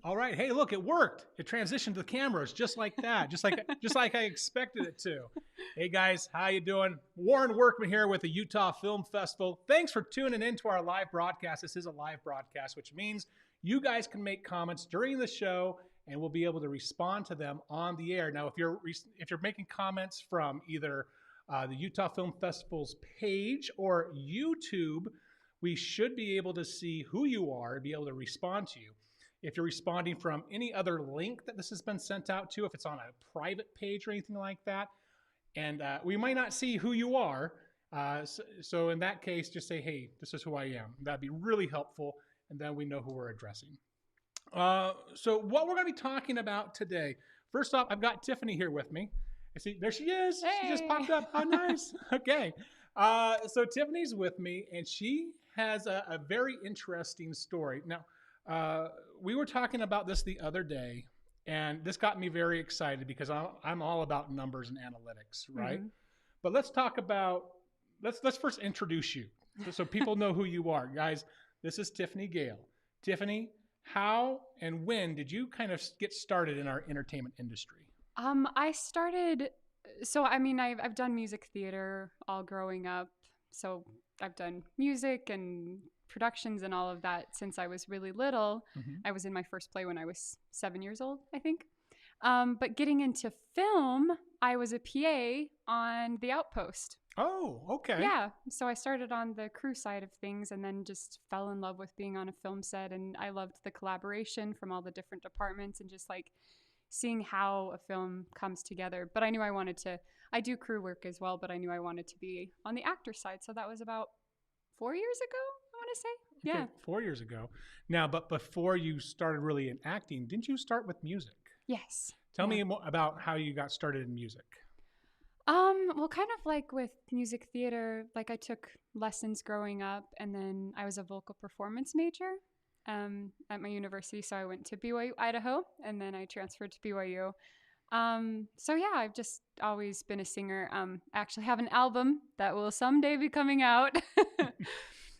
All right. Hey, look, it worked. It transitioned to the cameras just like that, just like I expected it to. Hey guys, how you doing? Warren Workman here with the Utah Film Festival. Thanks for tuning in to our live broadcast. This is a live broadcast, which means you guys can make comments during the show, and we'll be able to respond to them on the air. Now, if you're making comments from either the Utah Film Festival's page or YouTube, we should be able to see who you are and be able to respond to you. If you're responding from any other link that this has been sent out to, if it's on a private page or anything like that, and we might not see who you are, so in that case, just say, hey, this is who I am. That'd be really helpful, and then we know who we're addressing. So what we're going to be talking about today, first off, I've got Tiffany here with me. I see, there she is. Hey. She just popped up. How nice. Okay. So Tiffany's with me, and she has a very interesting story. Now, we were talking about this the other day, and this got me very excited because I'm all about numbers and analytics, right? Mm-hmm. But let's first introduce you so people know who you are. Guys, this is Tiffany Gale. Tiffany, how and when did you kind of get started in our entertainment industry? I've done music theater all growing up. So I've done music and productions and all of that since I was really little. Mm-hmm. I was in my first play when I was 7 years old, I think. But getting into film, I was a PA on The Outpost. Oh, okay. Yeah. So I started on the crew side of things and then just fell in love with being on a film set. And I loved the collaboration from all the different departments and just like seeing how a film comes together. But I knew I do crew work as well, but I knew I wanted to be on the actor side. So that was about 4 years ago, I want to say. Yeah. Okay, 4 years ago. Now, but before you started really in acting, didn't you start with music? Yes. Tell me more about how you got started in music. Well, kind of like with music theater, like I took lessons growing up, and then I was a vocal performance major at my university. So I went to BYU, Idaho, and then I transferred to BYU. So yeah, I've just always been a singer. I actually have an album that will someday be coming out.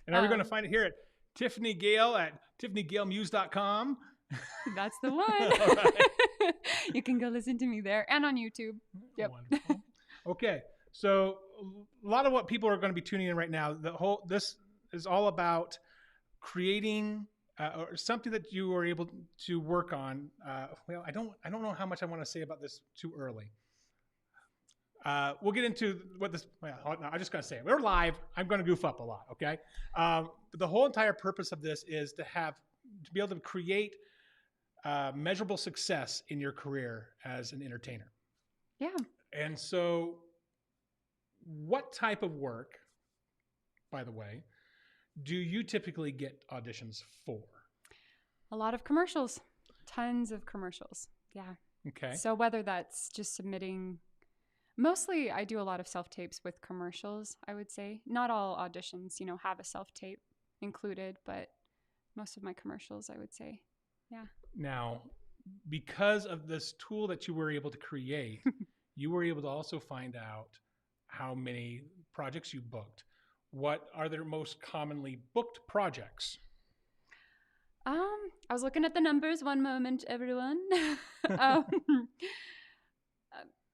And are we going to find it here at Tiffany Gale at TiffanyGaleMuse.com? That's the one. Right. You can go listen to me there and on YouTube. Yep. Wonderful. Okay. So a lot of what people are going to be tuning in right now, this is all about creating or something that you were able to work on. Well, I don't know how much I want to say about this too early. We'll get into what this. Well, I'm just going to say it. We're live. I'm going to goof up a lot. Okay. But the whole entire purpose of this is to be able to create measurable success in your career as an entertainer. Yeah. And so, what type of work, by the way, do you typically get auditions for? A lot of commercials, tons of commercials. Yeah. Okay. So whether that's just submitting, mostly I do a lot of self-tapes with commercials, I would say. Not all auditions, have a self-tape included, but most of my commercials, I would say. Yeah. Now, because of this tool that you were able to create, you were able to also find out how many projects you booked. What are their most commonly booked projects? I was looking at the numbers. One moment, everyone.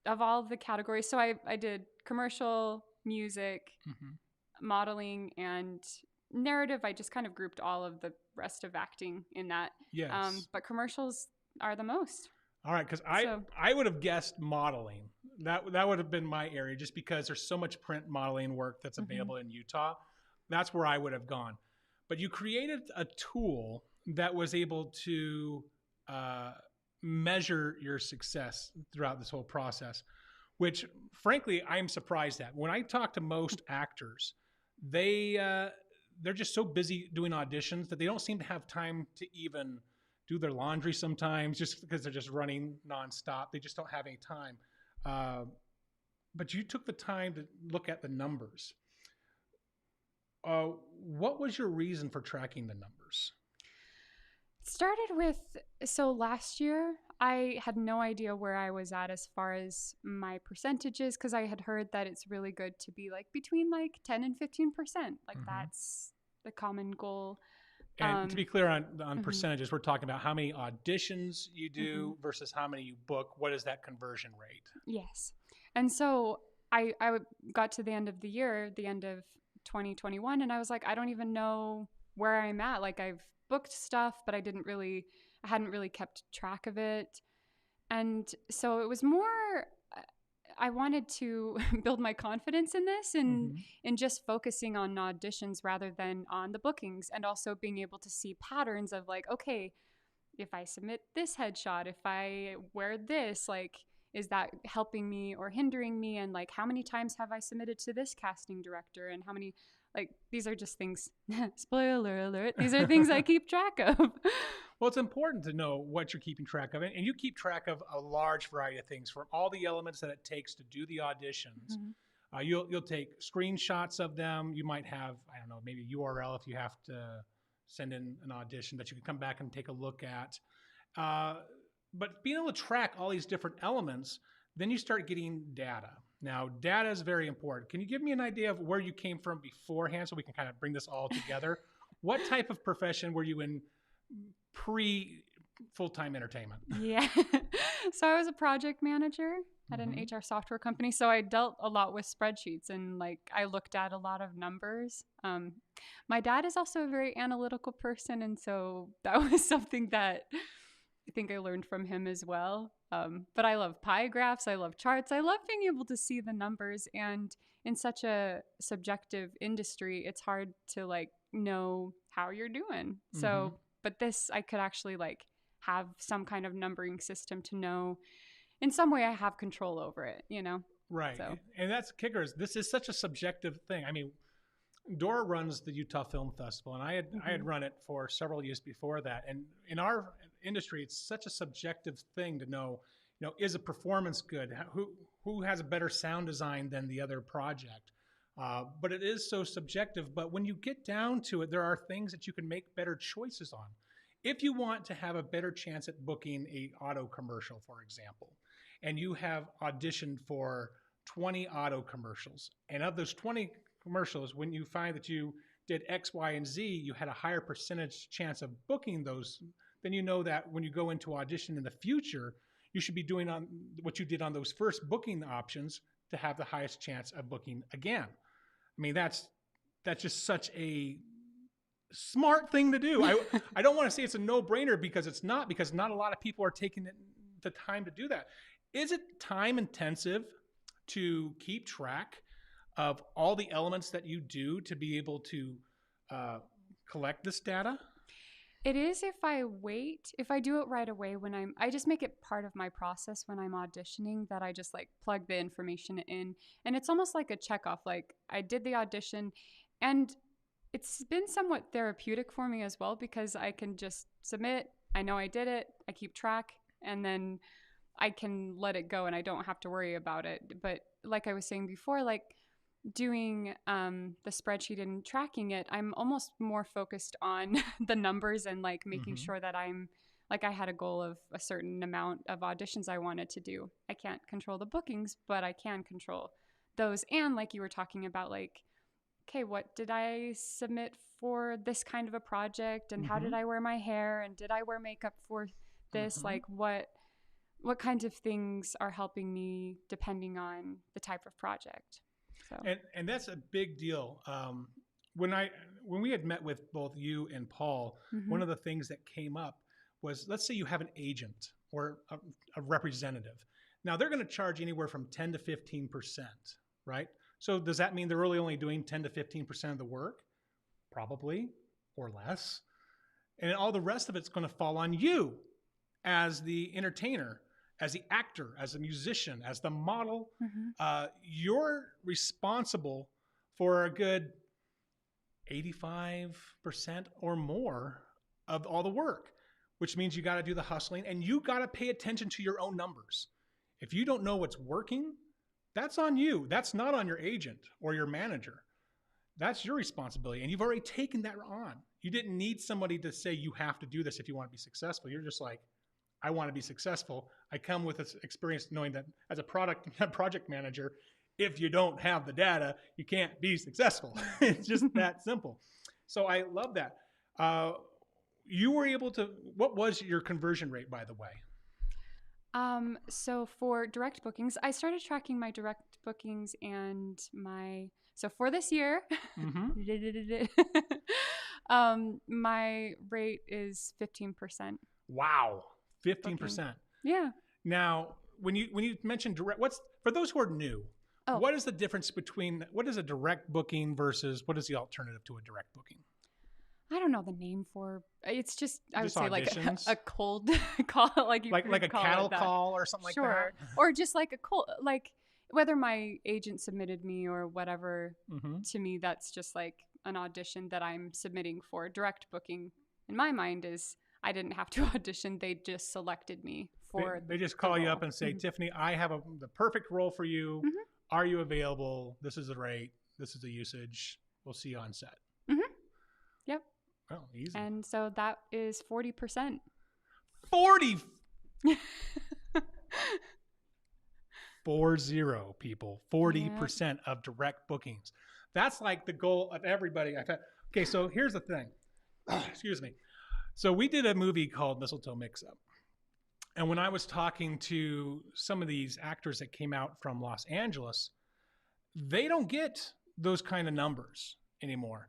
Of all the categories. So I did commercial, music, modeling, and narrative. I just kind of grouped all of the rest of acting in that. Yes. But commercials are the most. All right, because I would have guessed modeling. That would have been my area, just because there's so much print modeling work that's available in Utah. That's where I would have gone. But you created a tool that was able to measure your success throughout this whole process, which frankly I'm surprised at. When I talk to most actors, they're just so busy doing auditions that they don't seem to have time to even do their laundry sometimes, just because they're just running nonstop. They just don't have any time. But you took the time to look at the numbers. What was your reason for tracking the numbers? It started with, so last year I had no idea where I was at as far as my percentages, because I had heard that it's really good to be like between like 10 and 15%. Like that's the common goal. And to be clear on mhm. percentages, we're talking about how many auditions you do versus how many you book. What is that conversion rate? Yes. And so got to the end of the year, the end of 2021, and I was like, I don't even know where I'm at. Like I've booked stuff, but I hadn't really kept track of it. And so it was more, I wanted to build my confidence in this and Mm-hmm. in just focusing on auditions rather than on the bookings, and also being able to see patterns of like, okay, if I submit this headshot, if I wear this, like, is that helping me or hindering me? And like, how many times have I submitted to this casting director? And how many, like, these are just things, spoiler alert, these are things I keep track of. Well, it's important to know what you're keeping track of, and you keep track of a large variety of things from all the elements that it takes to do the auditions. You'll take screenshots of them. You might have, I don't know, maybe a URL if you have to send in an audition that you can come back and take a look at. But being able to track all these different elements, then you start getting data. Now, data is very important. Can you give me an idea of where you came from beforehand so we can kind of bring this all together? What type of profession were you in pre full-time entertainment? Yeah. So I was a project manager at an HR software company. So I dealt a lot with spreadsheets, and like I looked at a lot of numbers. My dad is also a very analytical person. And so that was something that I think I learned from him as well. But I love pie graphs. I love charts. I love being able to see the numbers. And in such a subjective industry, it's hard to like know how you're doing. So, but this, I could actually like have some kind of numbering system to know in some way I have control over it, you know? Right. So. And that's kicker is this is such a subjective thing. I mean, Dora runs the Utah Film Festival, and I had run it for several years before that. And in our industry, it's such a subjective thing to know, is a performance good? Who has a better sound design than the other project? But it is so subjective. But when you get down to it, there are things that you can make better choices on. If you want to have a better chance at booking a auto commercial, for example, and you have auditioned for 20 auto commercials, and of those 20 commercials, when you find that you did X, Y, and Z, you had a higher percentage chance of booking those, then you know that when you go into audition in the future, you should be doing on what you did on those first booking options to have the highest chance of booking again. I mean, that's just such a smart thing to do. I don't want to say it's a no-brainer because it's not, because not a lot of people are taking the time to do that. Is it time intensive to keep track of all the elements that you do to be able to collect this data? It is if I do it right away I just make it part of my process when I'm auditioning, that I just like plug the information in, and it's almost like a checkoff. Like I did the audition, and it's been somewhat therapeutic for me as well, because I can just submit. I know I did it. I keep track, and then I can let it go and I don't have to worry about it. But like I was saying before, like doing the spreadsheet and tracking it, I'm almost more focused on the numbers and like making sure that I'm like, I had a goal of a certain amount of auditions I wanted to do. I can't control the bookings, but I can control those. And like you were talking about, like, okay, what did I submit for this kind of a project, and how did I wear my hair, and did I wear makeup for this? Like what kinds of things are helping me depending on the type of project. So. And that's a big deal. When we had met with both you and Paul, one of the things that came up was, let's say you have an agent or a representative. Now they're going to charge anywhere from 10 to 15%, right? So does that mean they're really only doing 10 to 15% of the work? Probably, or less. And all the rest of it's going to fall on you as the entertainer, as the actor, as the musician, as the model. You're responsible for a good 85% or more of all the work, which means you got to do the hustling, and you got to pay attention to your own numbers. If you don't know what's working, that's on you. That's not on your agent or your manager. That's your responsibility. And you've already taken that on. You didn't need somebody to say you have to do this if you want to be successful. You're just like, I want to be successful. I come with this experience knowing that as a project manager, if you don't have the data, you can't be successful. It's just that simple. So I love that. You were able to, what was your conversion rate, by the way? So for direct bookings, I started tracking my direct bookings and so for this year, Mm-hmm. my rate is 15% Wow, booking. 15%. Yeah. Now, when you mentioned direct, what's for those who are new? Oh, What is the difference between what is a direct booking versus what is the alternative to a direct booking? I don't know the name for it's just I would Just say like auditions, a cold call, like you like could a call cattle it that. call or something like that. Sure. Or just like a cold, like whether my agent submitted me or whatever, Mm-hmm. to me, that's just like an audition that I'm submitting for. Direct booking, in my mind, is I didn't have to audition. They just selected me for They just the call you up role. and say, Hmm. Tiffany, I have the perfect role for you. Hmm. Are you available? This is the rate. This is the usage. We'll see you on set. Hmm. Yep. Oh, easy. And so that is 40%. 40 40 people, Yeah. 40% of direct bookings. That's like the goal of everybody I've had. Okay, so here's the thing. Excuse me. So we did a movie called Mistletoe Mix-Up. And when I was talking to some of these actors that came out from Los Angeles, they don't get those kind of numbers anymore.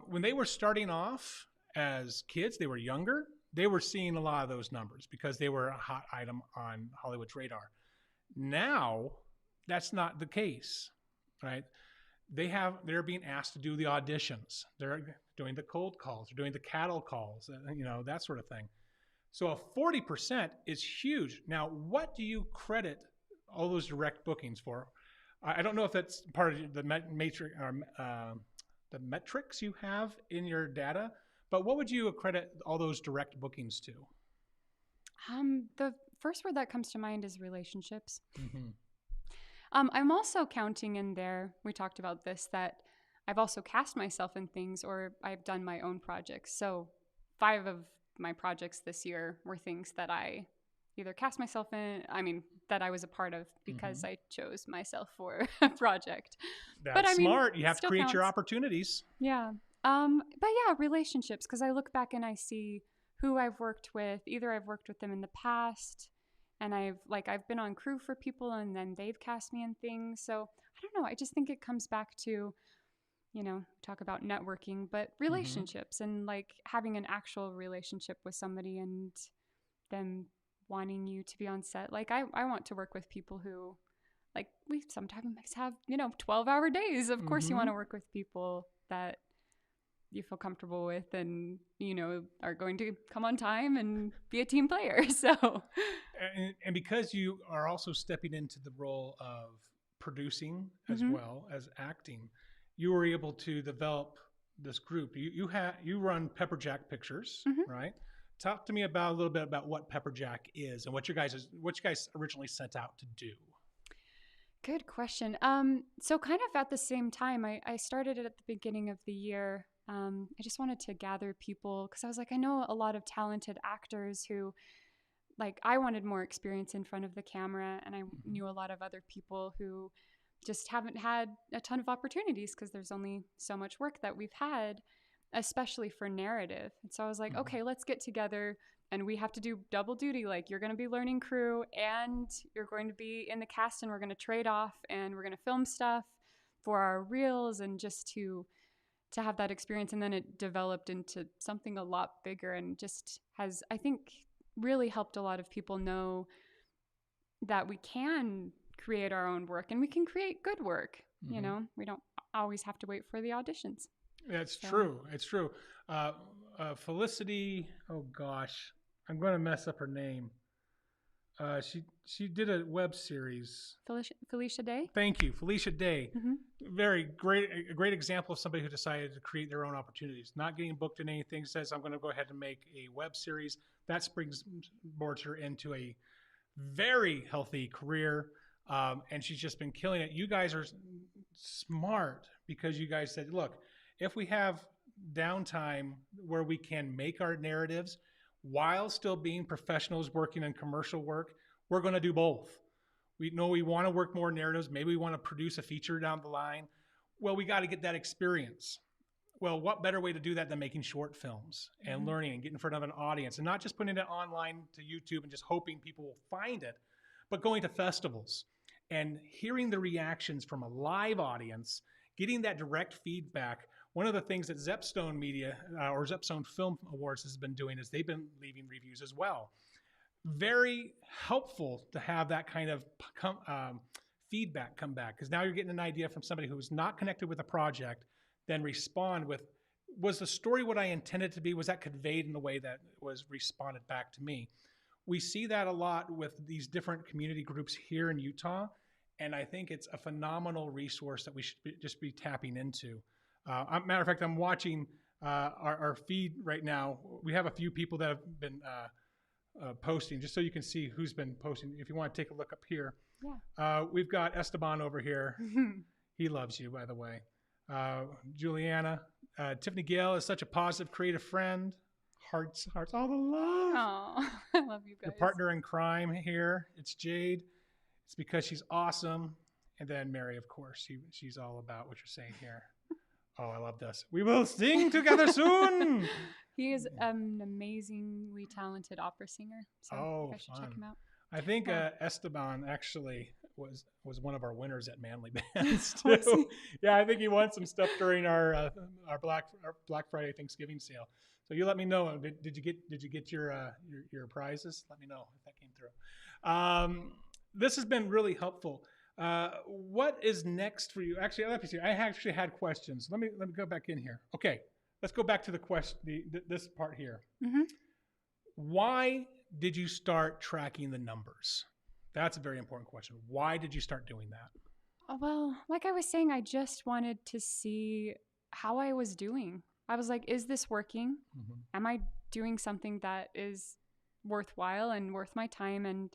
When they were starting off as kids, they were younger, they were seeing a lot of those numbers because they were a hot item on Hollywood's radar. Now, that's not the case, right? They're being asked to do the auditions. They're doing the cold calls. They're doing the cattle calls, that sort of thing. So a 40% is huge. Now, what do you credit all those direct bookings for? I don't know if that's part of the matrix or the metrics you have in your data, but what would you accredit all those direct bookings to? The first word that comes to mind is relationships. Mm-hmm. I'm also counting in there, we talked about this, that I've also cast myself in things or I've done my own projects. So 5 of my projects this year were things that I either cast myself in, that I was a part of because Mm-hmm. I chose myself for a project. But That's smart. You have to still create your counts. opportunities. Yeah. But yeah, relationships, because I look back and I see who I've worked with. Either I've worked with them in the past and I've been on crew for people and then they've cast me in things. So I don't know. I just think it comes back to, talk about networking, but Mm-hmm. relationships and like having an actual relationship with somebody and them wanting you to be on set. Like I want to work with people who like we sometimes have, 12-hour days. Of course you Mm-hmm. want to work with people that you feel comfortable with and are going to come on time and be a team player. So And because you are also stepping into the role of producing as mhm. well as acting, you were able to develop this group. You run Pepperjack Pictures, Mhm. right? Talk to me about a little bit about what Pepperjack is and what you guys originally set out to do. Good question. So kind of at the same time, I started it at the beginning of the year. I just wanted to gather people because I was like, I know a lot of talented actors who, like, I wanted more experience in front of the camera, and I Mm-hmm. knew a lot of other people who just haven't had a ton of opportunities because there's only so much work that we've had, especially for narrative. And so I was like, Mm-hmm. okay, let's get together and we have to do double duty. Like, you're going to be learning crew and you're going to be in the cast, and we're going to trade off and we're going to film stuff for our reels and just to have that experience. And then it developed into something a lot bigger and just has, I think, really helped a lot of people know that we can create our own work and we can create good work. Mm-hmm. We don't always have to wait for the auditions. It's So true. It's true. Uh, Felicity. Oh gosh, I'm going to mess up her name. She did a web series. Felicia Day. Thank you, Felicia Day. Mm-hmm. Very great, a great example of somebody who decided to create their own opportunities, not getting booked in anything. Says I'm going to go ahead and make a web series. That springboards her into a very healthy career, and she's just been killing it. You guys are smart because you guys said, look, if we have downtime where we can make our narratives while still being professionals working in commercial work, we're going to do both. We know we want to work more narratives. Maybe we want to produce a feature down the line. Well, we got to get that experience. well, what better way to do that than making short films and learning and getting in front of an audience and not just putting it online to YouTube and just hoping people will find it, but going to festivals and hearing the reactions from a live audience, getting that direct feedback. One of the things that Zepstone Media or Zepstone Film Awards has been doing is they've been leaving reviews as well. Very helpful to have that kind of feedback come back, because now you're getting an idea from somebody who's not connected with a project, then respond with, was the story what I intended to be? Was that conveyed in the way that was responded back to me? We see that a lot with these different community groups here in Utah, and I think it's a phenomenal resource that we should just be tapping into. Matter of fact, I'm watching our feed right now. We have a few people that have been posting, just so you can see who's been posting. If you want to take a look up here, we've got Esteban over here. He loves you, by the way. Juliana, Tiffany Gale is such a positive, creative friend. Hearts, all the love. Oh, I love you guys. Your partner in crime here, it's Jade. It's because she's awesome. And then Mary, of course, she's all about what you're saying here. Oh, I love this. We will sing together soon. He is an amazingly talented opera singer. So I should check him out. I think Esteban actually was one of our winners at Manly Bands too. Yeah, I think he won some stuff during our Black Friday Thanksgiving sale. So you let me know. Did you get your prizes? Let me know if that came through. This has been really helpful. What is next for you? Actually, let me see. I actually had questions. Let me go back in here. Okay, let's go back to the question. This part here. Mm-hmm. Why did you start tracking the numbers? That's a very important question. Why did you start doing that? Well, like I was saying, I just wanted to see how I was doing. I was like, is this working? Mm-hmm. Am I doing something that is worthwhile and worth my time?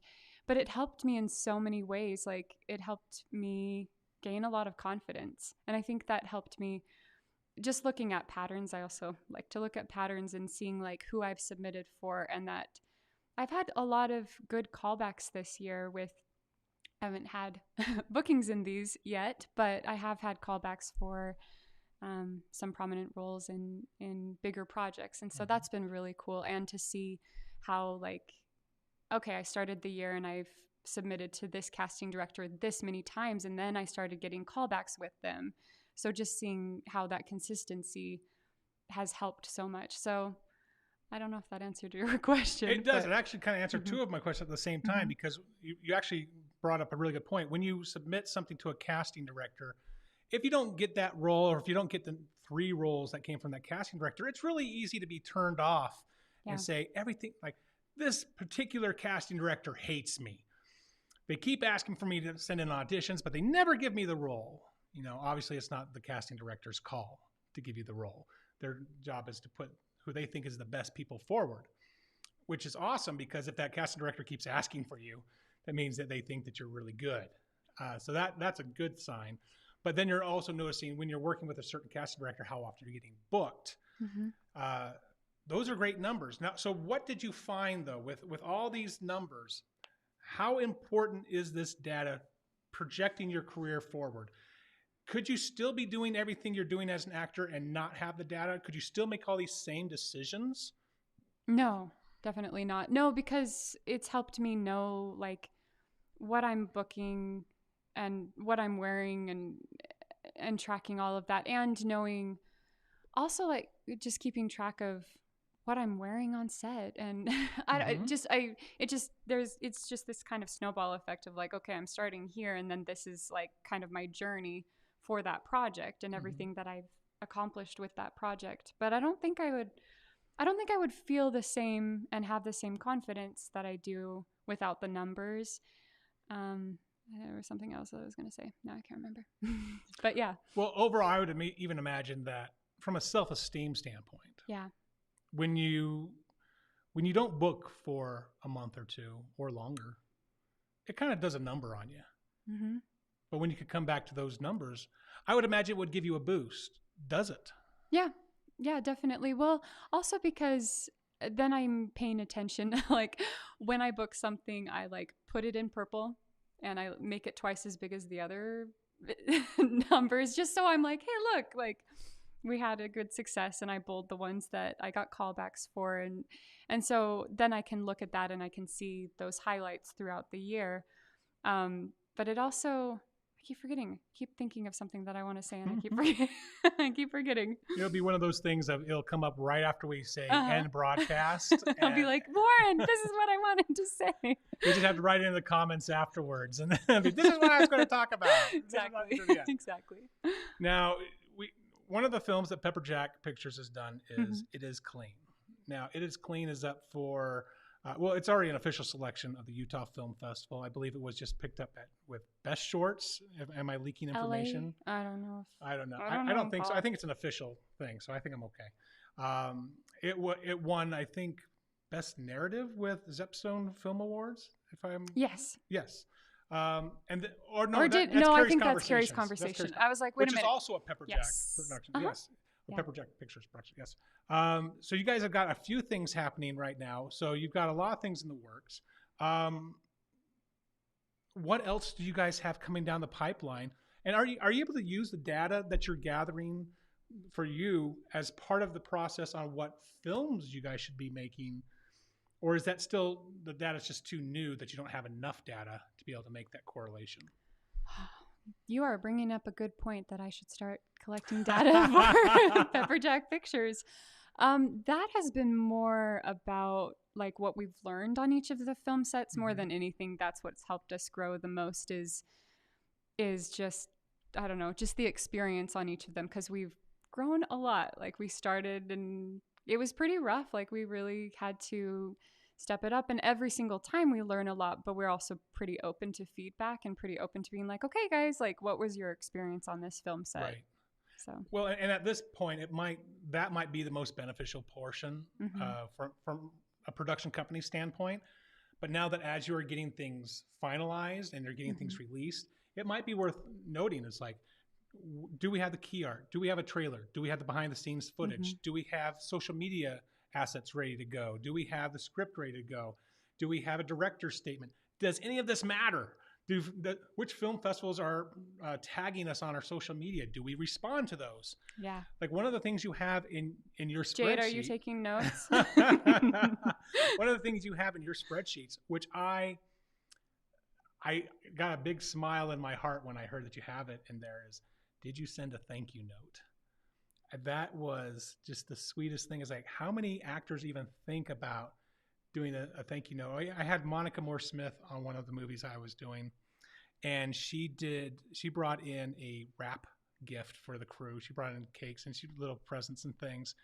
But it helped me in so many ways. Like, it helped me gain a lot of confidence. And I think that helped me just looking at patterns. I also like to look at patterns and seeing like who I've submitted for, and that I've had a lot of good callbacks this year with, I haven't had bookings in these yet, but I have had callbacks for some prominent roles in bigger projects. And so that's been really cool. And to see how like, okay, I started the year and I've submitted to this casting director this many times, and then I started getting callbacks with them. So just seeing how that consistency has helped so much. So I don't know if that answered your question. It does. It actually kind of answered two of my questions at the same time, because you actually brought up a really good point. When you submit something to a casting director, if you don't get that role, or if you don't get the 3 roles that came from that casting director, it's really easy to be turned off and say everything like, this particular casting director hates me. They keep asking for me to send in auditions, but they never give me the role. You know, obviously it's not the casting director's call to give you the role. Their job is to put who they think is the best people forward, which is awesome, because if that casting director keeps asking for you, that means that they think that you're really good. So that's a good sign. But then you're also noticing when you're working with a certain casting director, how often you're getting booked. Mm-hmm. Those are great numbers. Now, so what did you find though with all these numbers? How important is this data projecting your career forward? Could you still be doing everything you're doing as an actor and not have the data? Could you still make all these same decisions? No, definitely not. No, because it's helped me know like what I'm booking and what I'm wearing and tracking all of that, and knowing also like just keeping track of what I'm wearing on set. And it's just this kind of snowball effect of like, okay, I'm starting here, and then this is like kind of my journey for that project and everything that I've accomplished with that project. But I don't think I would feel the same and have the same confidence that I do without the numbers. There was something else that I was going to say. Now I can't remember. But yeah. Well, overall, I would even imagine that from a self-esteem standpoint. Yeah. When you don't book for a month or 2 or longer, it kind of does a number on you. Mm-hmm. But when you could come back to those numbers, I would imagine it would give you a boost. Does it? Yeah. Yeah, definitely. Well, also because then I'm paying attention. Like when I book something, I like put it in purple and I make it twice as big as the other numbers, just so I'm like, hey, look, like, we had a good success, and I bold the ones that I got callbacks for. And so then I can look at that and I can see those highlights throughout the year. But it also, I keep thinking of something that I want to say, and I keep forgetting. I keep forgetting. It'll be one of those things of it'll come up right after we say end broadcast. I'll be like, Warren, this is what I wanted to say. You just have to write it in the comments afterwards, and then this is what I was going to talk about. Exactly. Exactly. Now, one of the films that Pepperjack Pictures has done is It Is Clean. Now, It Is Clean is up for. Well, it's already an official selection of the Utah Film Festival. I believe it was just picked up with Best Shorts. Am I leaking information? LA? I don't know. I don't know. I don't think so. I think it's an official thing, so I think I'm okay. It won, I think, Best Narrative with Zepstone Film Awards. Yes. I think that's Carrie's Conversation. I was like, wait a minute. Which is also a Pepperjack production. Yes. Pepperjack Pictures production, yes. So you guys have got a few things happening right now. So you've got a lot of things in the works. What else do you guys have coming down the pipeline? And are you able to use the data that you're gathering for you as part of the process on what films you guys should be making? Or is that still, the data's just too new that you don't have enough data to be able to make that correlation? You are bringing up a good point that I should start collecting data for Pepperjack Pictures. That has been more about like what we've learned on each of the film sets more than anything. That's what's helped us grow the most is just, I don't know, just the experience on each of them, because we've grown a lot. Like we started and it was pretty rough. Like we really had to step it up, and every single time we learn a lot, but we're also pretty open to feedback and pretty open to being like, okay guys, like what was your experience on this film set? Right. So well, and at this point that might be the most beneficial portion from a production company standpoint. But now that as you are getting things finalized and you're getting things released, it might be worth noting. It's like, do we have the key art? Do we have a trailer? Do we have the behind the scenes footage? Do we have social media assets ready to go? Do we have the script ready to go? Do we have a director's statement? Does any of this matter? Which film festivals are tagging us on our social media? Do we respond to those? Yeah. Like one of the things you have in your spreadsheet. Jade, are you taking notes? One of the things you have in your spreadsheets, which I got a big smile in my heart when I heard that you have it in there, is, did you send a thank you note? That was just the sweetest thing. Is like, how many actors even think about doing a thank you note? I had Monica Moore Smith on one of the movies I was doing, and she brought in a wrap gift for the crew. She brought in cakes and little presents and things.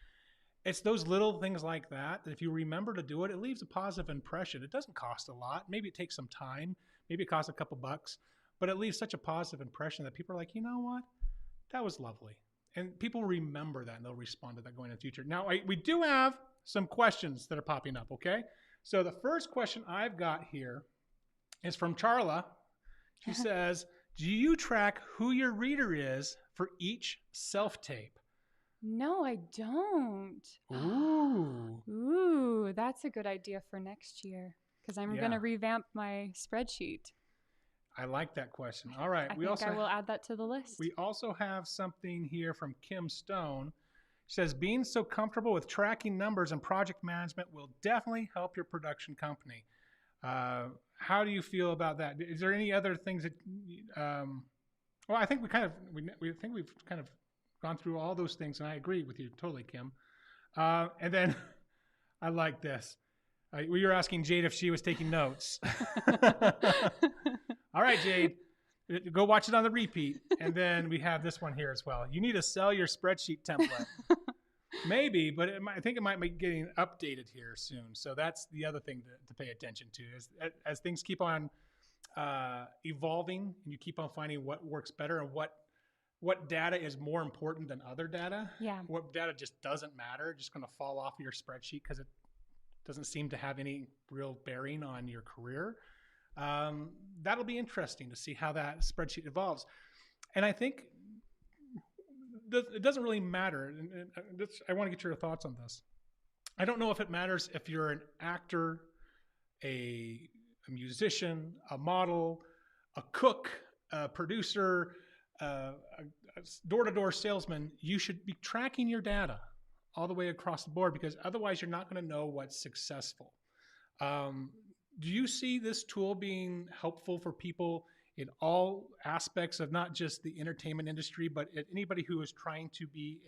It's those little things like that if you remember to do it, it leaves a positive impression. It doesn't cost a lot. Maybe it takes some time. Maybe it costs a couple bucks, but it leaves such a positive impression that people are like, you know what? That was lovely. And people remember that, and they'll respond to that going in the future. Now, we do have some questions that are popping up, okay? So the first question I've got here is from Charla. She says, do you track who your reader is for each self-tape? No, I don't. Ooh, that's a good idea for next year, because I'm going to revamp my spreadsheet. I like that question. All right. I will add that to the list. We also have something here from Kim Stone. She says, being so comfortable with tracking numbers and project management will definitely help your production company. How do you feel about that? Is there any other things that, well, I think we've kind of gone through all those things, and I agree with you totally, Kim. And then I like this. We were asking Jade if she was taking notes. All right, Jade, go watch it on the repeat. And then we have this one here as well. You need to sell your spreadsheet template. Maybe, but I think it might be getting updated here soon. So that's the other thing to pay attention to is as things keep on evolving and you keep on finding what works better and what data is more important than other data. Yeah. What data just doesn't matter, just going to fall off of your spreadsheet because it doesn't seem to have any real bearing on your career. That'll be interesting to see how that spreadsheet evolves. And I think it doesn't really matter. I want to get your thoughts on this. I don't know if it matters if you're an actor, a musician, a model, a cook, a producer, a door-to-door salesman, you should be tracking your data all the way across the board, because otherwise you're not going to know what's successful. Do you see this tool being helpful for people in all aspects of not just the entertainment industry, but anybody who is trying to be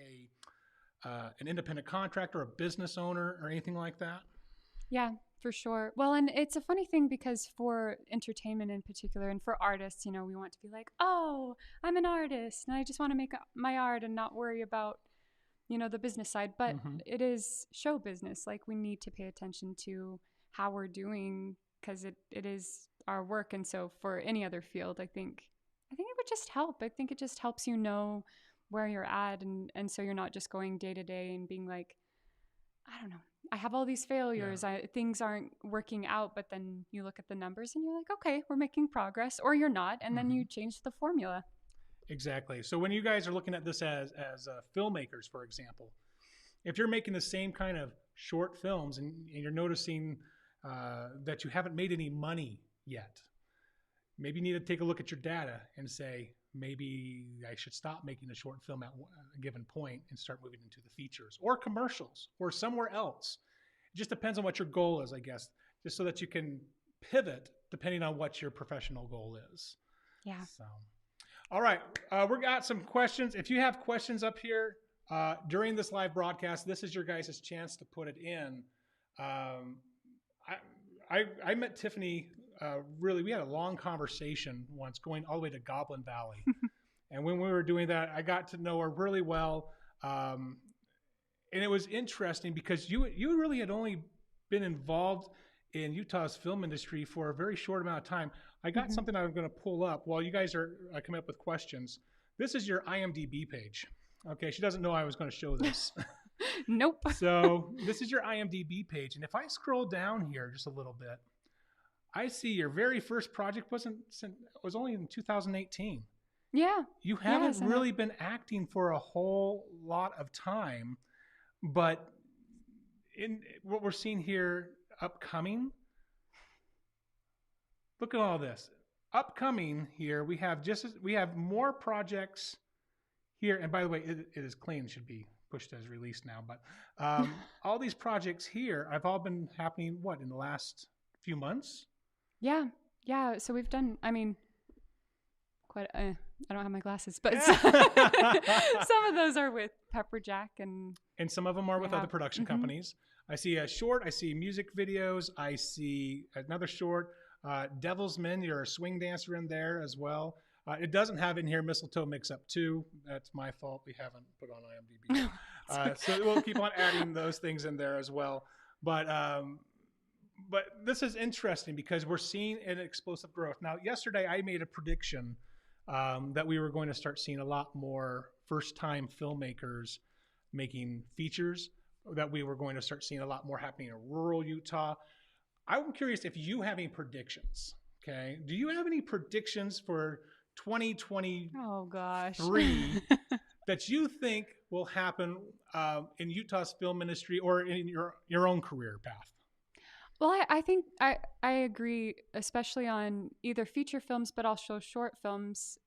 an independent contractor, a business owner, or anything like that? Yeah, for sure. Well, and it's a funny thing because for entertainment in particular, and for artists, we want to be like, oh, I'm an artist and I just want to make my art and not worry about, the business side. But it is show business. Like, we need to pay attention to how we're doing, because it is our work. And so for any other field, I think it would just help. I think it just helps where you're at. And so you're not just going day to day and being like, I don't know, I have all these failures. Yeah. Things aren't working out. But then you look at the numbers and you're like, okay, we're making progress, or you're not. And then you change the formula. Exactly. So when you guys are looking at this as filmmakers, for example, if you're making the same kind of short films and you're noticing that you haven't made any money yet, maybe you need to take a look at your data and say, maybe I should stop making a short film at a given point and start moving into the features or commercials or somewhere else. It just depends on what your goal is, I guess, just so that you can pivot depending on what your professional goal is. Yeah. So, all right. We got some questions. If you have questions up here during this live broadcast, this is your guys' chance to put it in. I met Tiffany. We had a long conversation once, going all the way to Goblin Valley. And when we were doing that, I got to know her really well. And it was interesting because you really had only been involved in Utah's film industry for a very short amount of time. I got something I'm going to pull up while you guys are coming up with questions. This is your IMDb page. Okay, she doesn't know I was going to show this. Nope. So this is your IMDb page. And if I scroll down here just a little bit, I see your very first project was only in 2018. Yeah. You haven't really been acting for a whole lot of time, but in what we're seeing here upcoming, look at all this. Upcoming here, we have more projects here. And by the way, it is clean, should be pushed as released now. But all these projects here have all been happening, in the last few months? Yeah. Yeah. So we've done, I don't have my glasses, but some of those are with Pepperjack and some of them are with other production companies. I see a short, I see music videos, I see another short, Devil's Men, you're a swing dancer in there as well. It doesn't have in here Mistletoe Mix-Up 2. That's my fault. We haven't put on IMDb. So we'll keep on adding those things in there as well. But this is interesting because we're seeing an explosive growth. Now, yesterday I made a prediction that we were going to start seeing a lot more first-time filmmakers making features, that we were going to start seeing a lot more happening in rural Utah. I'm curious if you have any predictions. Okay. Do you have any predictions for 2023 that you think will happen in Utah's film industry or in your own career path? Well, I think I agree, especially on either feature films, but also short films,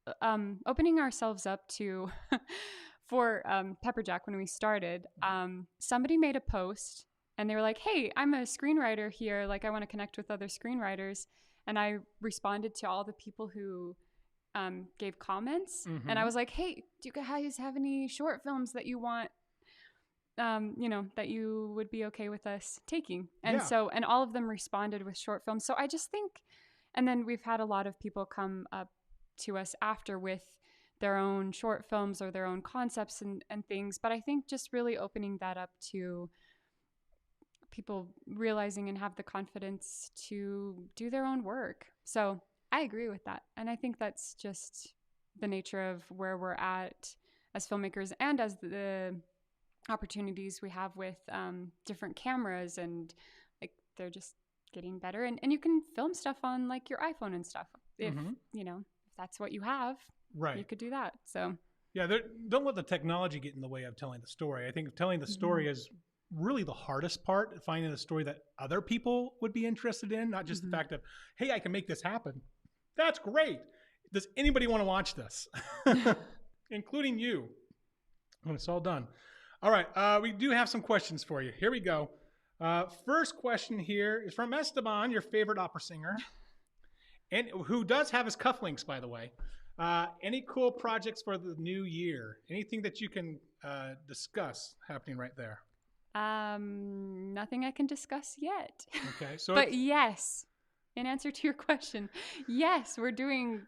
opening ourselves up to, for Pepperjack when we started, somebody made a post and they were like, hey, I'm a screenwriter here. Like, I want to connect with other screenwriters. And I responded to all the people who gave comments. And I was like, hey, do you guys have any short films that you want, that you would be okay with us taking? And and all of them responded with short films. So I just think, and then we've had a lot of people come up to us after with their own short films or their own concepts and things. But I think just really opening that up to people realizing and have the confidence to do their own work. So I agree with that. And I think that's just the nature of where we're at as filmmakers and as the opportunities we have with different cameras, and like they're just getting better. And you can film stuff on like your iPhone and stuff. If, if that's what you have, you could do that. So yeah, don't let the technology get in the way of telling the story. I think telling the story is really the hardest part, finding a story that other people would be interested in, not just the fact of, hey, I can make this happen. That's great. Does anybody want to watch this? including you, when it's all done. All right, we do have some questions for you. Here we go. First question here is from Esteban, your favorite opera singer, and who does have his cufflinks, by the way. Any cool projects for the new year? Anything that you can discuss happening right there? Nothing I can discuss yet. Okay, so but yes, in answer to your question, yes, we're doing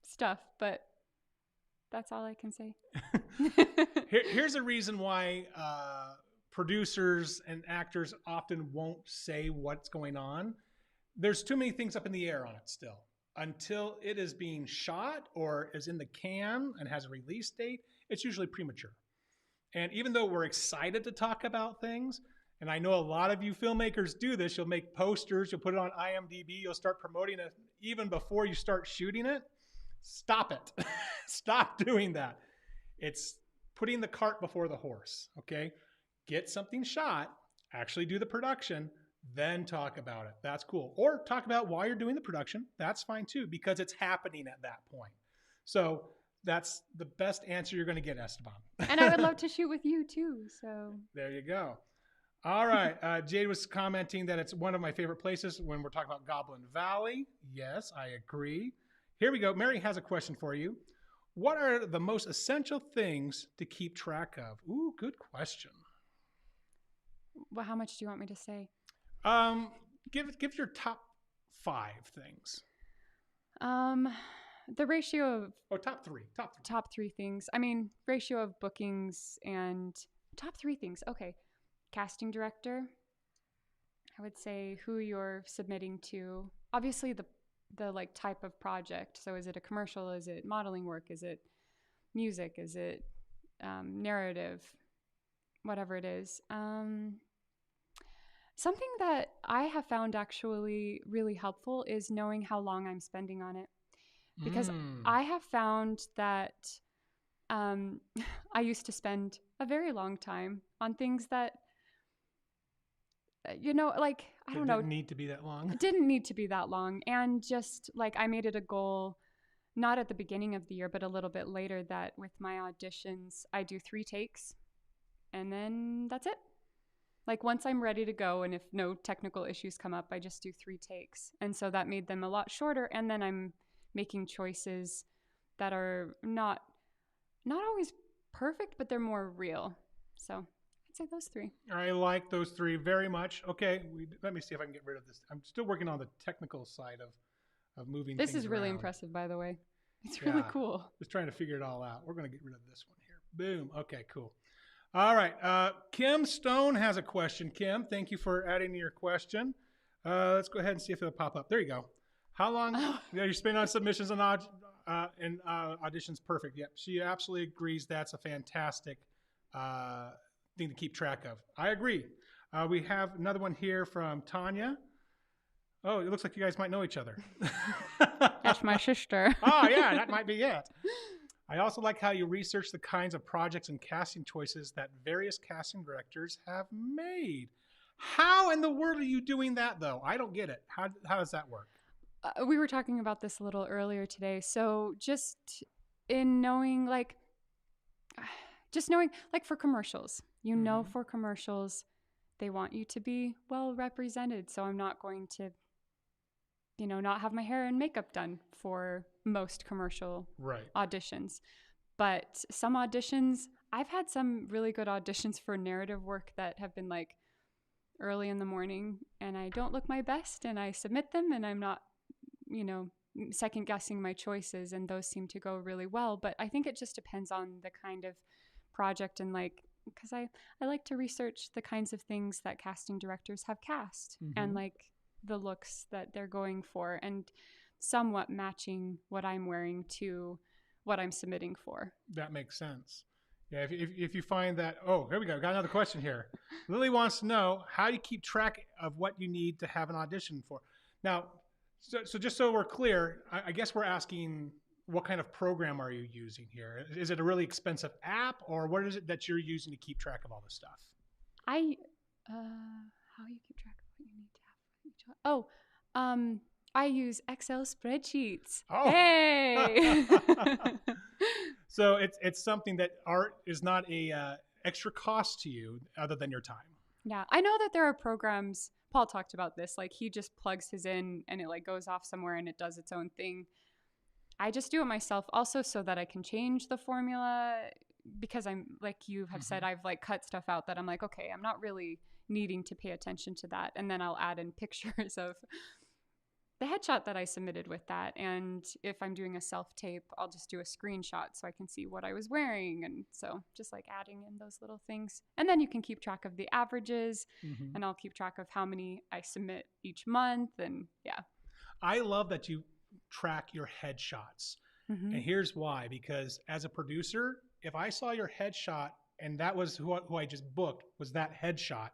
stuff, but that's all I can say. Here's a reason why producers and actors often won't say what's going on. There's too many things up in the air on it still. Until it is being shot or is in the can and has a release date, it's usually premature. And even though we're excited to talk about things, and I know a lot of you filmmakers do this, you'll make posters, you'll put it on IMDb, you'll start promoting it even before you start shooting it. Stop it. Stop doing that. It's putting the cart before the horse, okay? Get something shot, actually do the production, then talk about it. That's cool. Or talk about why you're doing the production. That's fine too, because it's happening at that point. So that's the best answer you're going to get, Esteban. And I would love to shoot with you too. So there you go. All right. Jade was commenting that it's one of my favorite places when we're talking about Goblin Valley. Yes, I agree. Here we go. Mary has a question for you. What are the most essential things to keep track of? Ooh, good question. Well, how much do you want me to say? Give your top 5 things. The ratio of top 3 things. I mean, ratio of bookings and top 3 things. Okay. Casting director. I would say who you're submitting to. Obviously the like type of project. So is it a commercial? Is it modeling work? Is it music? Is it narrative? Whatever it is. Something that I have found actually really helpful is knowing how long I'm spending on it. Because I have found that I used to spend a very long time on things that, like, I don't know. Didn't need to be that long. It didn't need to be that long. And just like I made it a goal, not at the beginning of the year, but a little bit later, that with my auditions, I do 3 takes and then that's it. Like once I'm ready to go and if no technical issues come up, I just do 3 takes. And so that made them a lot shorter. And then I'm making choices that are not always perfect, but they're more real. So I'd say those 3. I like those 3 very much. Okay, let me see if I can get rid of this. I'm still working on the technical side of moving things This is really around. impressive, by the way. It's really cool. Just trying to figure it all out. We're going to get rid of this one here. Boom. Okay, cool. All right. Kim Stone has a question. Kim, thank you for adding your question. Let's go ahead and see if it'll pop up. There you go. How long you spend on submissions and auditions? Perfect. Yep. She absolutely agrees. That's a fantastic thing to keep track of. I agree. We have another one here from Tanya. Oh, it looks like you guys might know each other. That's my sister. Oh, yeah, that might be it. I also like how you research the kinds of projects and casting choices that various casting directors have made. How in the world are you doing that, though? I don't get it. How does that work? We were talking about this a little earlier today. So just in knowing, like for commercials, for commercials, they want you to be well represented. So I'm not going to, not have my hair and makeup done for most commercial auditions. But some auditions, I've had some really good auditions for narrative work that have been like early in the morning and I don't look my best and I submit them and I'm not, second guessing my choices, and those seem to go really well. But I think it just depends on the kind of project and because I like to research the kinds of things that casting directors have cast and like the looks that they're going for and somewhat matching what I'm wearing to what I'm submitting for. That makes sense. Yeah, if you find that, here we go. Got another question here. Lily wants to know, how do you keep track of what you need to have an audition for? Now, so just so we're clear, I guess we're asking, what kind of program are you using here? Is it a really expensive app, or what is it that you're using to keep track of all this stuff? How you keep track of what you need to have? I use Excel spreadsheets. Oh. Hey! So it's something that art is not a extra cost to you other than your time. Yeah, I know that there are programs. Paul talked about this. Like he just plugs his in and it like goes off somewhere and it does its own thing. I just do it myself also so that I can change the formula because I'm like you have said, I've like cut stuff out that I'm like, okay, I'm not really needing to pay attention to that. And then I'll add in pictures of the headshot that I submitted with that. And if I'm doing a self-tape, I'll just do a screenshot so I can see what I was wearing. And so just like adding in those little things. And then you can keep track of the averages and I'll keep track of how many I submit each month. And yeah. I love that you track your headshots. And here's why, because as a producer, if I saw your headshot and that was who I just booked was that headshot,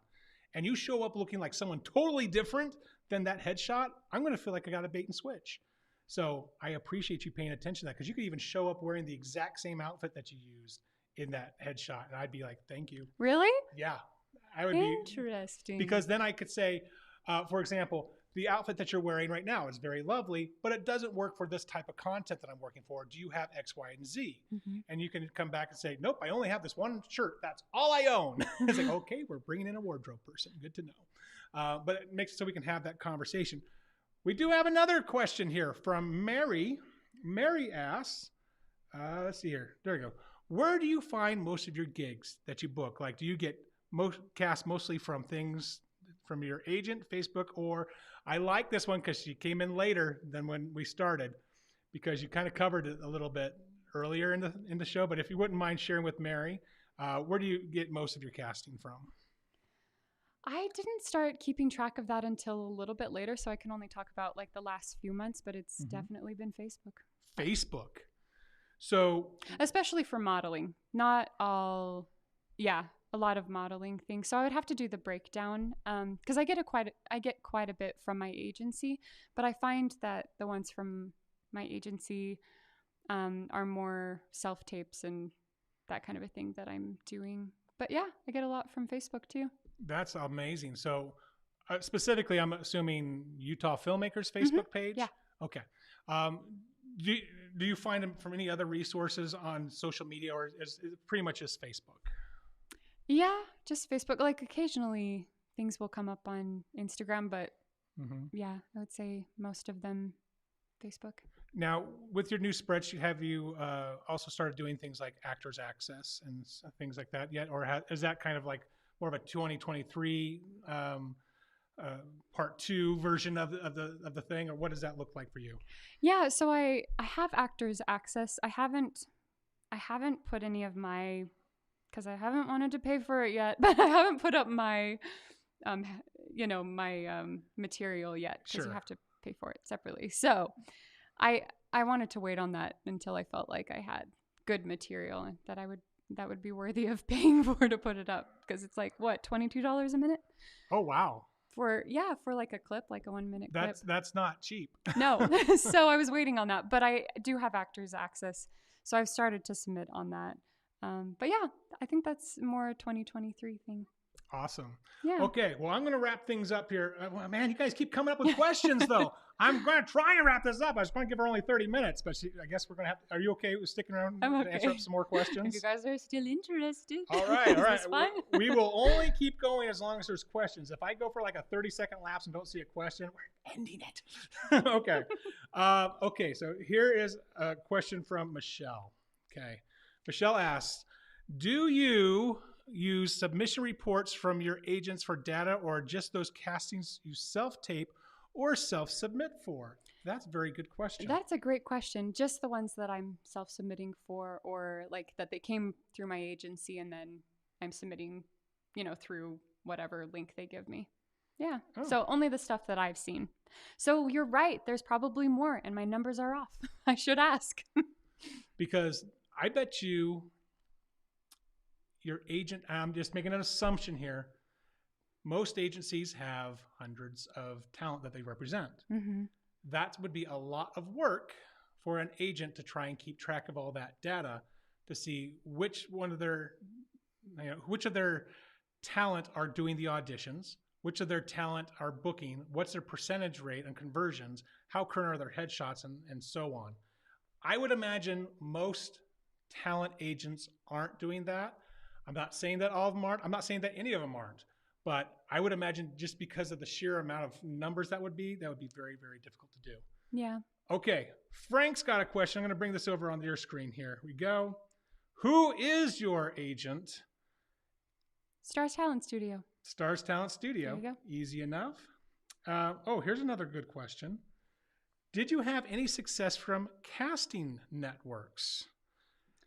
and you show up looking like someone totally different than that headshot, I'm going to feel like I got a bait and switch. So I appreciate you paying attention to that, because you could even show up wearing the exact same outfit that you used in that headshot. And I'd be like, thank you. Really? Yeah. I would Interesting. Because then I could say, for example, the outfit that you're wearing right now is very lovely, but it doesn't work for this type of content that I'm working for. Do you have X, Y, and Z? And you can come back and say, nope, I only have this one shirt. That's all I own. It's like, okay, we're bringing in a wardrobe person. Good to know. But it makes it so we can have that conversation. We do have another question here from Mary. Mary asks, let's see here. There we go. Where do you find most of your gigs that you book? Like, do you get cast mostly from things from your agent, Facebook, or I like this one because she came in later than when we started, because you kind of covered it a little bit earlier in the show. But if you wouldn't mind sharing with Mary, where do you get most of your casting from? I didn't start keeping track of that until a little bit later, so I can only talk about like the last few months, but it's definitely been Facebook. Facebook. So especially for modeling, not all, yeah, a lot of modeling things. So I would have to do the breakdown because I get quite a bit from my agency, but I find that the ones from my agency are more self-tapes and that kind of a thing that I'm doing. But yeah, I get a lot from Facebook too. That's amazing. So specifically, I'm assuming Utah Filmmakers Facebook page? Yeah. Okay. Do you find them from any other resources on social media, or is it pretty much just Facebook? Yeah, just Facebook. Like occasionally things will come up on Instagram, but yeah, I would say most of them Facebook. Now, with your new spreadsheet, have you also started doing things like Actors Access and things like that yet? Or is that kind of like more of a 2023 part 2 version of the thing? Or what does that look like for you? Yeah, so I have Actors Access. I haven't put any of my, because I haven't wanted to pay for it yet, but I haven't put up my, my material yet, because you have to pay for it separately. So I wanted to wait on that until I felt like I had good material and that would be worthy of paying for to put it up, because it's like what, $22 a minute? Oh wow. For like a clip, like a 1 minute clip. That's not cheap. No. So I was waiting on that, but I do have Actors Access, so I've started to submit on that. But yeah, I think that's more a 2023 thing. Awesome. Yeah. Okay. Well, I'm going to wrap things up here. Well, man, you guys keep coming up with questions, though. I'm going to try and wrap this up. I was going to give her only 30 minutes, but I guess we're going to have to. Are you okay with sticking around to answer up some more questions? If you guys are still interested. All right. All right. Fine? We will only keep going as long as there's questions. If I go for like a 30-second lapse and don't see a question, we're ending it. Okay. Okay. So here is a question from Michelle. Okay. Michelle asks, do you use submission reports from your agents for data, or just those castings you self-tape or self-submit for? That's a very good question. That's a great question. Just the ones that I'm self-submitting for, or like that they came through my agency and then I'm submitting, through whatever link they give me. Yeah. Oh. So only the stuff that I've seen. So you're right. There's probably more and my numbers are off. I should ask. Because I bet your agent, I'm just making an assumption here, most agencies have hundreds of talent that they represent. That would be a lot of work for an agent to try and keep track of all that data to see which of their talent are doing the auditions, which of their talent are booking, what's their percentage rate on conversions, how current are their headshots, and so on. I would imagine most talent agents aren't doing that. I'm not saying that all of them aren't. I'm not saying that any of them aren't. But I would imagine just because of the sheer amount of numbers that would be very, very difficult to do. Yeah. Okay, Frank's got a question. I'm going to bring this over on your screen here. We go. Who is your agent? Stars Talent Studio. Stars Talent Studio. There you go. Easy enough. Here's another good question. Did you have any success from casting networks?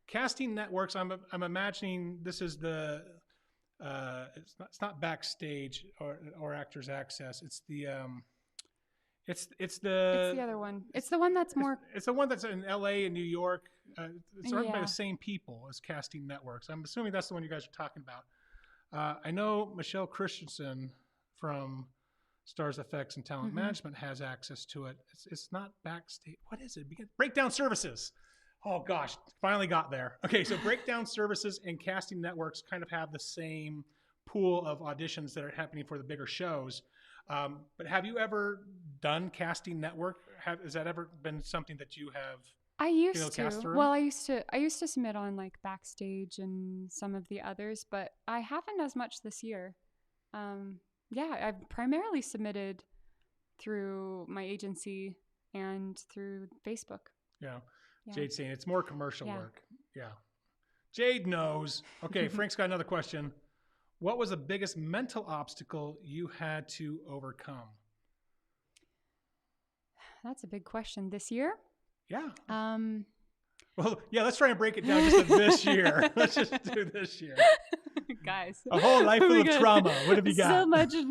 Casting networks, I'm imagining this is the, it's not Backstage or Actors Access. It's the, it's the other one. It's the one that's more. It's the one that's in LA and New York. It's run by the same people as casting networks. I'm assuming that's the one you guys are talking about. I know Michelle Christensen from Stars Effects and Talent Management has access to it. It's not Backstage. What is it? Breakdown Services. Oh gosh, finally got there. Okay, so Breakdown Services and casting networks kind of have the same pool of auditions that are happening for the bigger shows. But have you ever done casting network? Has that ever been something that you have? I used to. Well, I used to submit on like Backstage and some of the others, but I haven't as much this year. I've primarily submitted through my agency and through Facebook. Yeah. Jade's saying it's more commercial work. Yeah. Jade knows. Okay, Frank's got another question. What was the biggest mental obstacle you had to overcome? That's a big question. This year? Yeah. Well, yeah, let's try and break it down just to this year. Let's just do this year. Guys. A whole life full of trauma. What have you got? So much to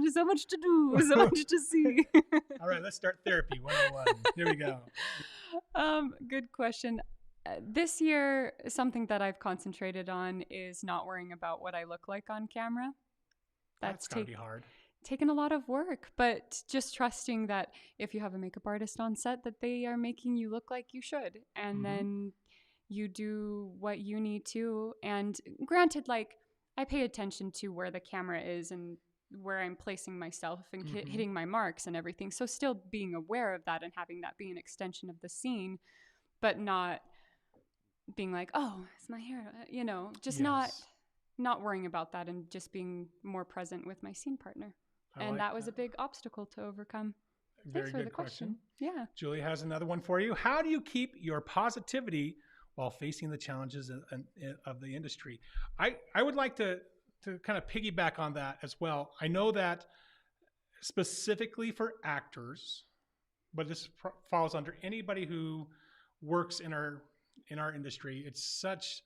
do, so much to see. All right, let's start therapy 101. Here we go. Good question. This year, something that I've concentrated on is not worrying about what I look like on camera. That's gotta be hard. Taken a lot of work, but just trusting that if you have a makeup artist on set, that they are making you look like you should, and then you do what you need to. And granted, like, I pay attention to where the camera is and where I'm placing myself and hitting my marks and everything. So still being aware of that and having that be an extension of the scene, but not being like, oh, it's my hair, just not worrying about that and just being more present with my scene partner. And that was a big obstacle to overcome. Very Thanks for good the question. Yeah. Julie has another one for you. How do you keep your positivity while facing the challenges of the industry? I would like to kind of piggyback on that as well. I know that specifically for actors, but this falls under anybody who works in our industry. It's such,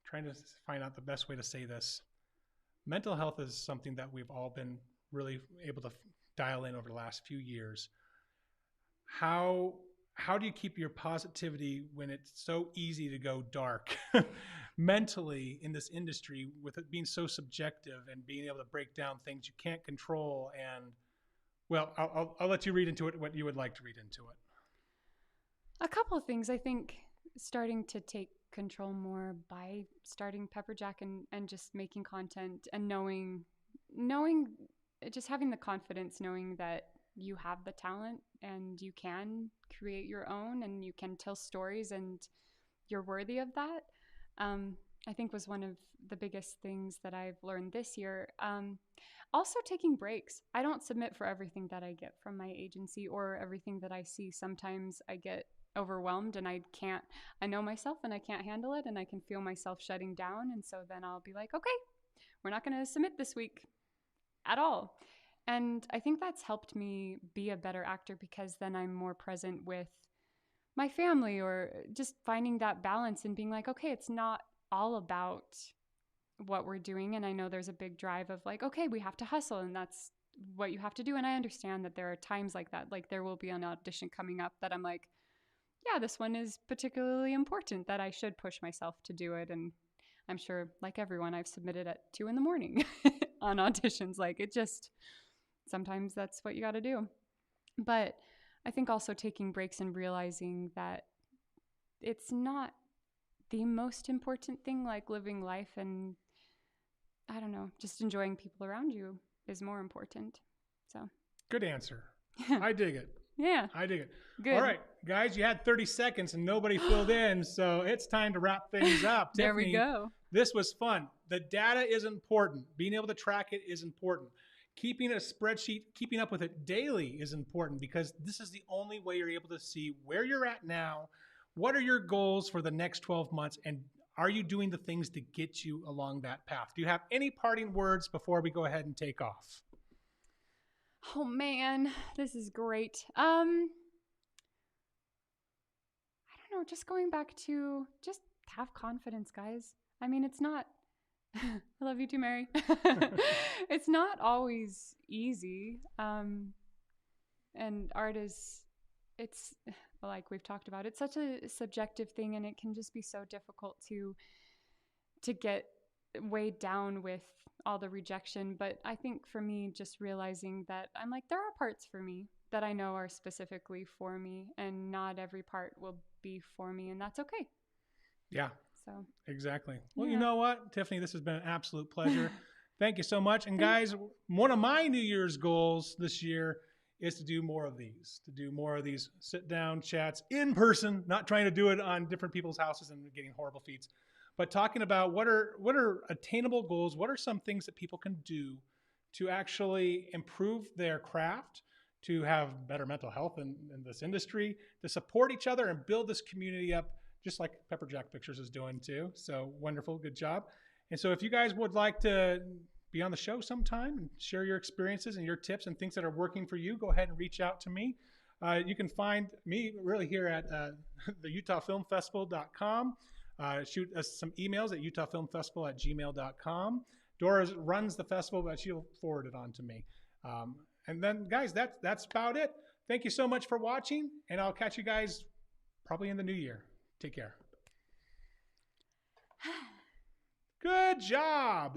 trying to find out the best way to say this. Mental health is something that we've all been really able to dial in over the last few years. How do you keep your positivity when it's so easy to go dark mentally in this industry, with it being so subjective and being able to break down things you can't control? And well, I'll let you read into it what you would like to read into it. A couple of things. I think starting to take control more by starting Pepperjack and just making content and knowing, just having the confidence, knowing that you have the talent and you can create your own and you can tell stories and you're worthy of that. I think was one of the biggest things that I've learned this year. Also taking breaks. I don't submit for everything that I get from my agency or everything that I see. Sometimes I get overwhelmed and I know myself and I can't handle it and I can feel myself shutting down. And so then I'll be like, okay, we're not going to submit this week at all. And I think that's helped me be a better actor because then I'm more present with my family, or just finding that balance and being like, okay, it's not all about what we're doing. And I know there's a big drive of like, okay, we have to hustle and that's what you have to do. And I understand that there are times like that. Like there will be an audition coming up that I'm like, yeah, this one is particularly important that I should push myself to do it. And I'm sure, like everyone, I've submitted at 2 a.m. on auditions. Like it just, sometimes that's what you got to do. But I think also taking breaks and realizing that it's not the most important thing, like living life and, I don't know, just enjoying people around you is more important. So. Good answer. I dig it. Yeah. I dig it. Good. All right, guys, you had 30 seconds and nobody filled in, so it's time to wrap things up. There Tiffany, we go. this was fun. The data is important. Being able to track it is important. Keeping a spreadsheet, keeping up with it daily is important because this is the only way you're able to see where you're at now, what are your goals for the next 12 months, and are you doing the things to get you along that path? Do you have any parting words before we go ahead and take off? Oh man, this is great. I don't know, just going back to just have confidence, guys. I mean, it's not I love you too, Mary. It's not always easy. And art is it's like we've talked about, it's such a subjective thing and it can just be so difficult to get weighed down with all the rejection. But I think for me, just realizing that I'm like, there are parts for me that I know are specifically for me, and not every part will be for me, and that's okay. Yeah. So Exactly. Well, yeah. you know what, Tiffany, this has been an absolute pleasure. Thank you so much. And guys, one of my New Year's goals this year is to do more of these, sit down chats in person, not trying to do it on different people's houses and getting horrible feeds, but talking about what are attainable goals, what are some things that people can do to actually improve their craft, to have better mental health in this industry, to support each other and build this community up, just like Pepper Jack Pictures is doing too. So wonderful, good job. And so if you guys would like to be on the show sometime and share your experiences and your tips and things that are working for you, go ahead and reach out to me. You can find me really here at the UtahFilmFestival.com. Shoot us some emails at UtahFilmFestival@gmail.com. Dora runs the festival, but she'll forward it on to me. And then, guys, that's about it. Thank you so much for watching, and I'll catch you guys probably in the new year. Take care. Good job.